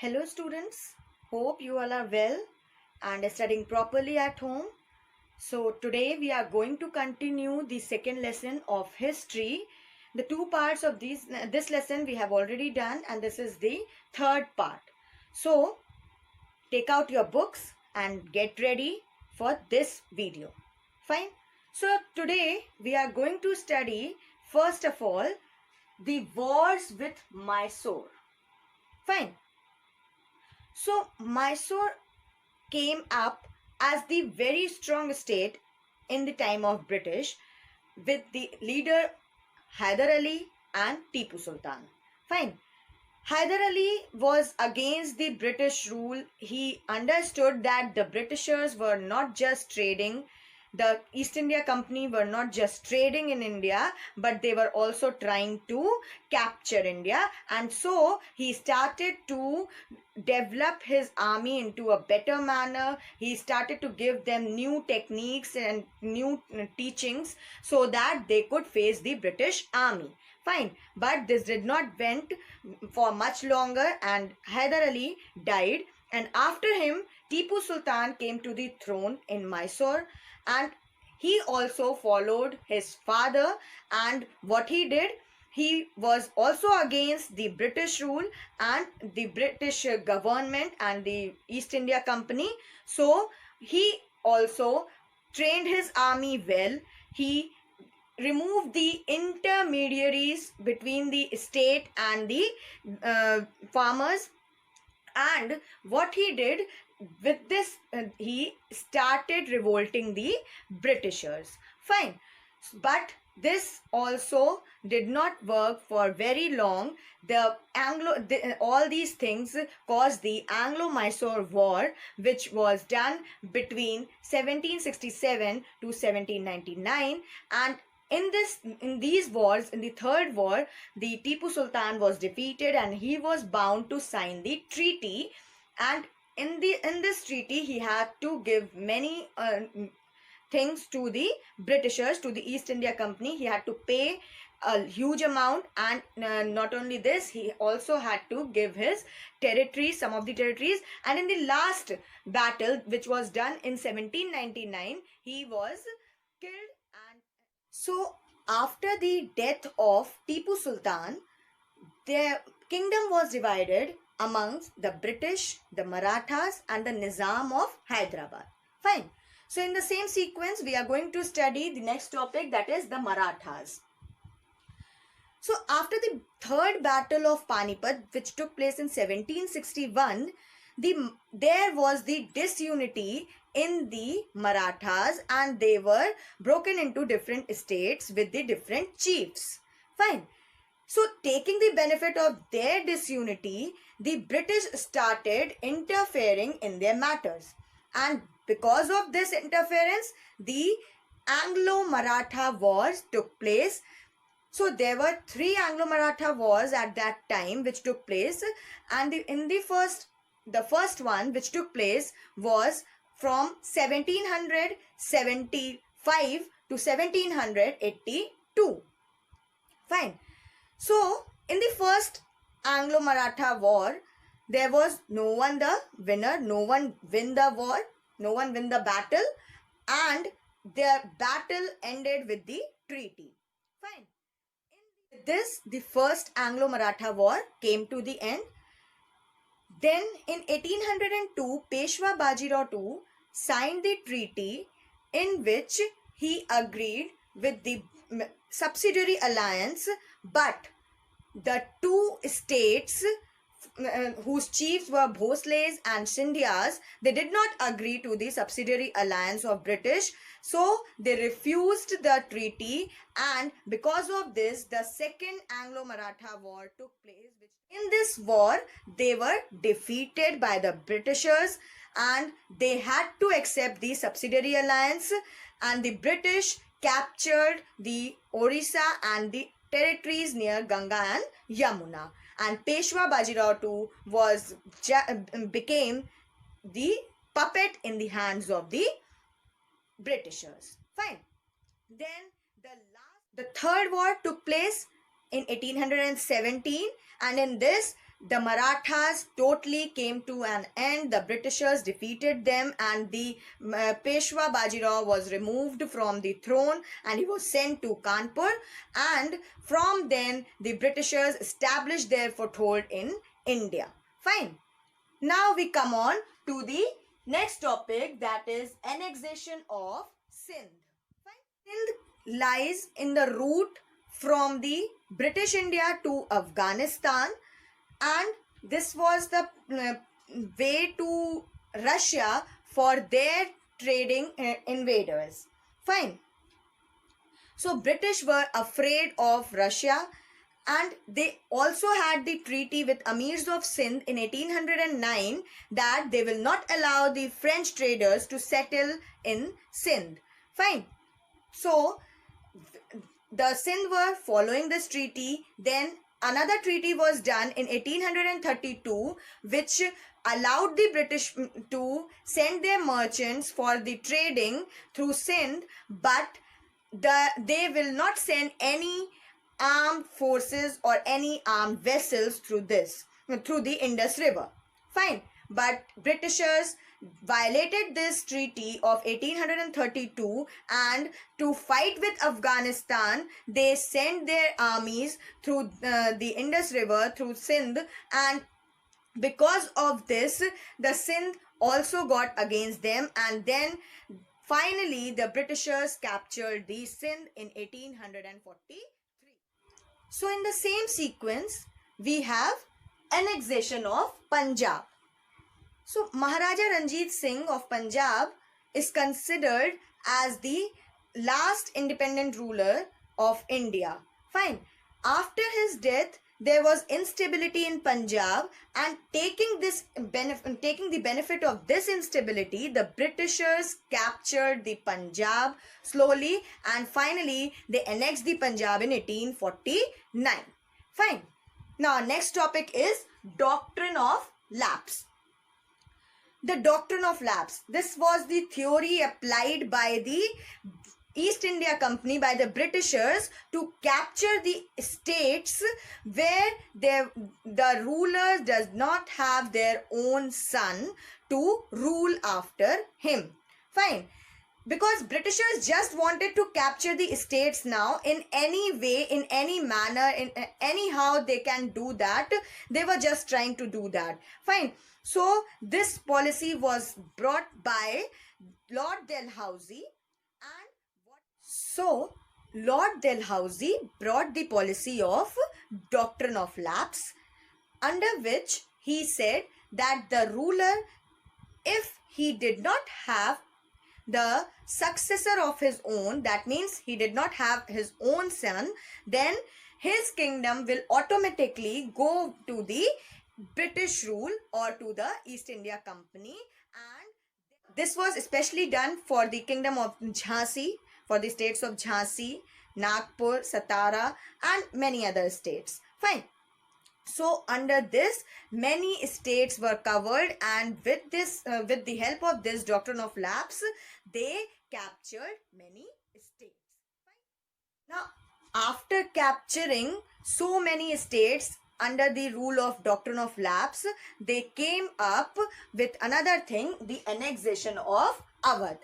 Hello students, hope you all are well and studying properly at home. So today we are going to continue the second lesson of history. The two parts of this lesson we have already done, and this is the third part. So take out your books and get ready for this video. Fine. So today we are going to study first of all the wars with Mysore. Fine. So Mysore came up as the very strong state in the time of British with the leader Hyder Ali and Tipu Sultan. Fine. Hyder Ali was against the British rule. He understood that the Britishers were not just trading, the East India Company were not just trading in India, but they were also trying to capture India. And so he started to develop his army into a better manner. He started to give them new techniques and new teachings so that they could face the British army. Fine, but this did not went for much longer, and Hyder Ali died, and after him Tipu Sultan came to the throne in Mysore, and he also followed his father. And what he did, he was also against the British rule and the British government and the East India Company. So he also trained his army well. He removed the intermediaries between the state and the farmers. And what he did with this, he started revolting the Britishers. Fine, but this also did not work for very long. All these things caused the Anglo-Mysore War, which was done between 1767 to 1799. And in these wars, in the third war, the Tipu Sultan was defeated and he was bound to sign the treaty. And in this treaty, he had to give many things to the Britishers, to the East India Company. He had to pay a huge amount, and not only this, he also had to give his territories, some of the territories. And in the last battle, which was done in 1799, he was killed. And so after the death of Tipu Sultan, their kingdom was divided amongst the British, the Marathas, and the Nizam of Hyderabad. Fine. So in the same sequence, we are going to study the next topic, that is the Marathas. So after the third battle of Panipat, which took place in 1761, there was the disunity in the Marathas, and they were broken into different states with the different chiefs. Fine. So taking the benefit of their disunity, the British started interfering in their matters. And because of this interference, the Anglo-Maratha wars took place. So there were three Anglo-Maratha wars at that time which took place, and the first one which took place was from 1775 to 1782. Fine. So in the first Anglo-Maratha war, there was no one the winner, no one win the war, no one win the battle, and their battle ended with the treaty. Fine. With this, the first Anglo-Maratha war came to the end. Then in 1802, Peshwa Bajirao II signed the treaty in which he agreed with the subsidiary alliance, but the two states whose chiefs were Bhosles and Scindias, they did not agree to the subsidiary alliance of British. So they refused the treaty, and because of this, the second Anglo-Maratha war took place. In this war, they were defeated by the Britishers, and they had to accept the subsidiary alliance, and the British captured the Orissa and the territories near Ganga and Yamuna. And Peshwa Bajirao II became the puppet in the hands of the Britishers. Fine. Then the third war took place in 1817, and in this the Marathas totally came to an end. The Britishers defeated them, and the Peshwa Bajirao was removed from the throne and he was sent to Kanpur. And from then, the Britishers established their foothold in India. Fine. Now we come on to the next topic, that is annexation of Sindh. Fine. Sindh lies in the route from the British India to Afghanistan, and this was the way to Russia for their trading invaders. Fine. So British were afraid of Russia, and they also had the treaty with Amirs of Sindh in 1809 that they will not allow the French traders to settle in Sindh. Fine. So the Sindh were following this treaty. Then another treaty was done in 1832 which allowed the British to send their merchants for the trading through Sindh, but they will not send any armed forces or any armed vessels through the Indus River. Fine. But Britishers violated this treaty of 1832, and to fight with Afghanistan, they sent their armies through the Indus River, through Sindh, and because of this, the Sindh also got against them, and then finally the Britishers captured the Sindh in 1843. So in the same sequence, we have annexation of Punjab. So Maharaja Ranjit Singh of Punjab is considered as the last independent ruler of India. Fine. After his death, there was instability in Punjab, and taking the benefit of this instability, the Britishers captured the Punjab slowly, and finally they annexed the Punjab in 1849. Fine. Now next topic is doctrine of lapse. The doctrine of lapse. This was the theory applied by the East India Company, by the Britishers, to capture the states where the ruler does not have their own son to rule after him. Fine. Because Britishers just wanted to capture the states now in any way, in any manner, in anyhow they can do that. They were just trying to do that. Fine. So this policy was brought by Lord Dalhousie, and so Lord Dalhousie brought the policy of doctrine of lapse, under which he said that the ruler, if he did not have the successor of his own, that means he did not have his own son, then his kingdom will automatically go to the British rule or to the East India Company. And this was especially done for the kingdom of Jhansi, for the states of Jhansi, Nagpur, Satara, and many other states. Fine. So under this, many states were covered, and with the help of this doctrine of lapse, they captured many states. Fine. Now, after capturing so many states under the rule of doctrine of lapse, they came up with another thing, the annexation of Awadh.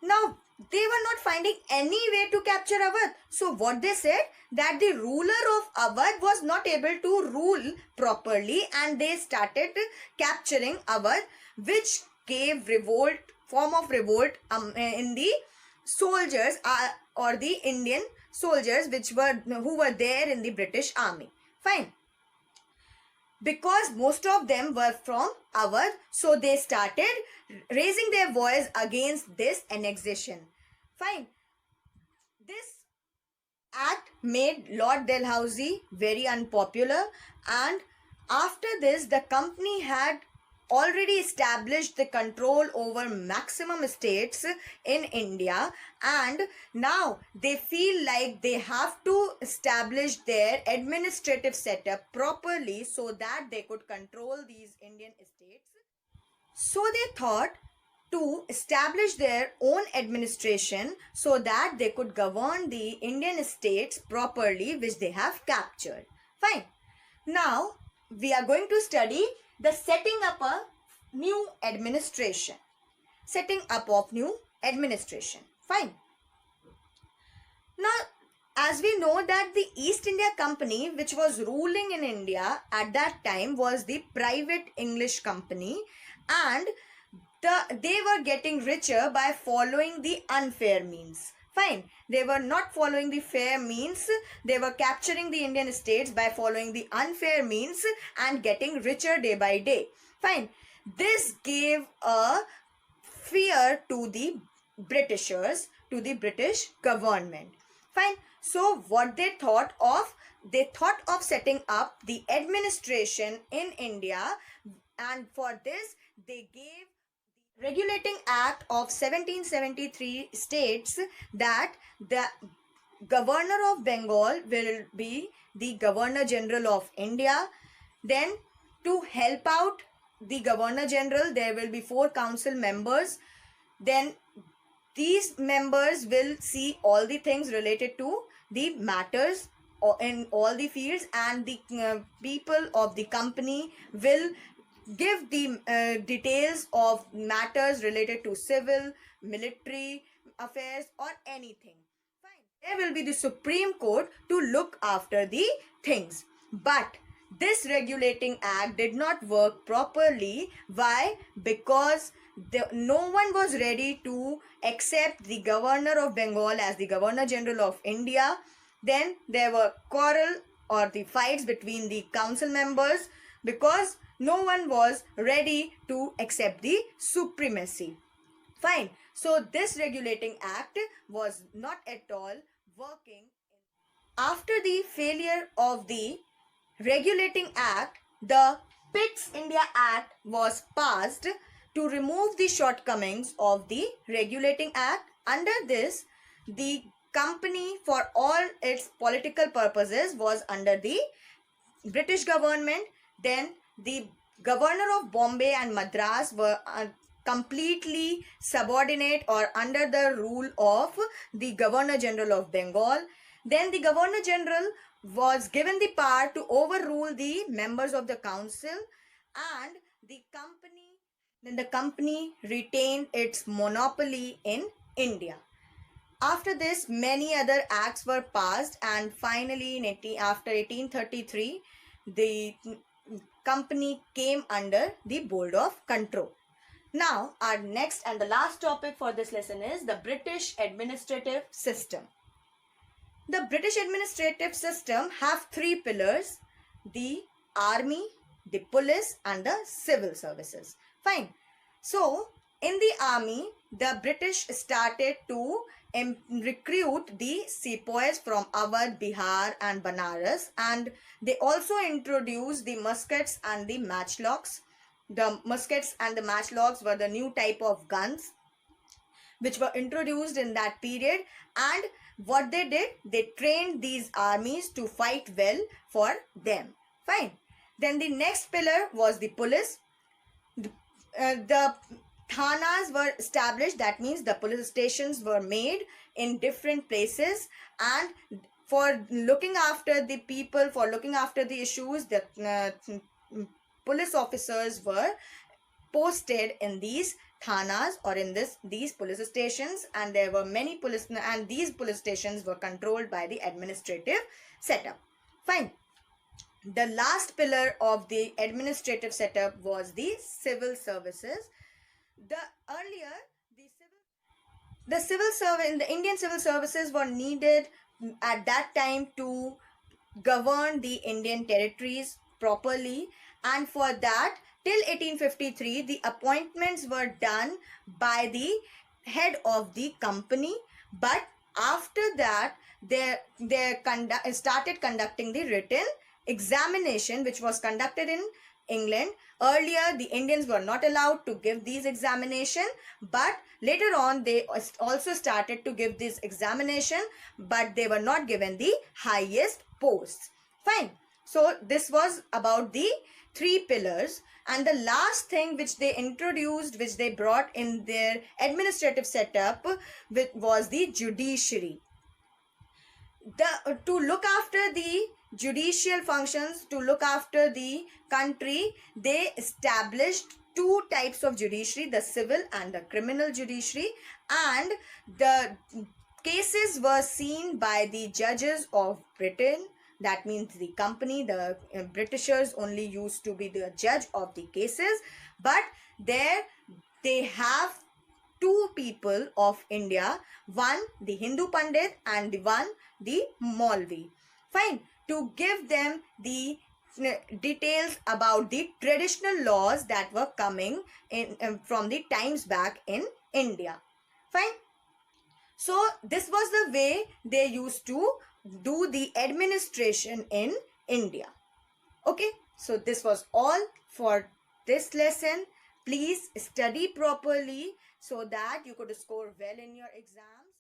Now, they were not finding any way to capture Awadh. So what they said, that the ruler of Awadh was not able to rule properly, and they started capturing Awadh, which gave form of revolt in the soldiers or the Indian soldiers who were there in the British army. Fine. Because most of them were from Awadh, so they started raising their voice against this annexation. Fine. This act made Lord Dalhousie very unpopular, and after this, the company had already established the control over maximum states in India, and now they feel like they have to establish their administrative setup properly so that they could control these Indian states. So they thought to establish their own administration so that they could govern the Indian states properly, which they have captured. Fine. Now, we are going to study the setting up a new administration. Setting up of new administration. Fine. Now, as we know that the East India Company, which was ruling in India at that time, was the private English company, and they were getting richer by following the unfair means. Fine. They were not following the fair means. They were capturing the Indian states by following the unfair means and getting richer day by day. Fine. This gave a fear to the Britishers, to the British government. Fine. So what they thought of setting up the administration in India, and for this they gave Regulating Act of 1773 states that the Governor of Bengal will be the Governor General of India. Then to help out the Governor General, there will be 4 council members. Then these members will see all the things related to the matters in all the fields, and the people of the company will give the details of matters related to civil, military affairs or anything. Fine. There will be the Supreme Court to look after the things. But this regulating act did not work properly. Why? Because no one was ready to accept the Governor of Bengal as the Governor General of India. Then there were quarrel or the fights between the council members because no one was ready to accept the supremacy. Fine. So this regulating act was not at all working. After the failure of the regulating act, the Pitt's India Act was passed to remove the shortcomings of the regulating act. Under this, the company for all its political purposes was under the British government. Then the Governor of Bombay and Madras were completely subordinate or under the rule of the Governor General of Bengal. Then the Governor General was given the power to overrule the members of the council, and the company retained its monopoly in India. After this, many other acts were passed, and finally after 1833, the company came under the Board of Control. Now, our next and the last topic for this lesson is the British administrative system. The British administrative system have 3 pillars: the army, the police and the civil services. Fine. So, in the army, the British started to recruit the sepoys from Awadh, Bihar and Banaras, and they also introduced the muskets and the matchlocks. The muskets and the matchlocks were the new type of guns which were introduced in that period, and what they did, they trained these armies to fight well for them. Fine. Then the next pillar was the police. The thanas were established, that means the police stations were made in different places, and for looking after the people, for looking after the issues, the police officers were posted in these thanas or in these police stations, and there were many police, and these police stations were controlled by the administrative setup. Fine. The last pillar of the administrative setup was the civil services. The Indian civil services were needed at that time to govern the Indian territories properly, and for that, till 1853, the appointments were done by the head of the company. But after that, they started conducting the written examination, which was conducted in England. Earlier, the Indians were not allowed to give these examination, but later on, they also started to give this examination, but they were not given the highest posts. Fine. So, this was about the 3 pillars. And the last thing which they introduced, which they brought in their administrative setup, was the judiciary. To look after the judicial functions to look after the country, they established two types of judiciary, the civil and the criminal judiciary, and the cases were seen by the judges of Britain. That means the company, the Britishers only used to be the judge of the cases, but there they have two people of India, one the Hindu Pandit and the one the Maulvi. Fine, to give them the details about the traditional laws that were coming in from the times back in India. Fine. So this was the way they used to do the administration in India. Okay, so this was all for this lesson. Please study properly so that you could score well in your exams.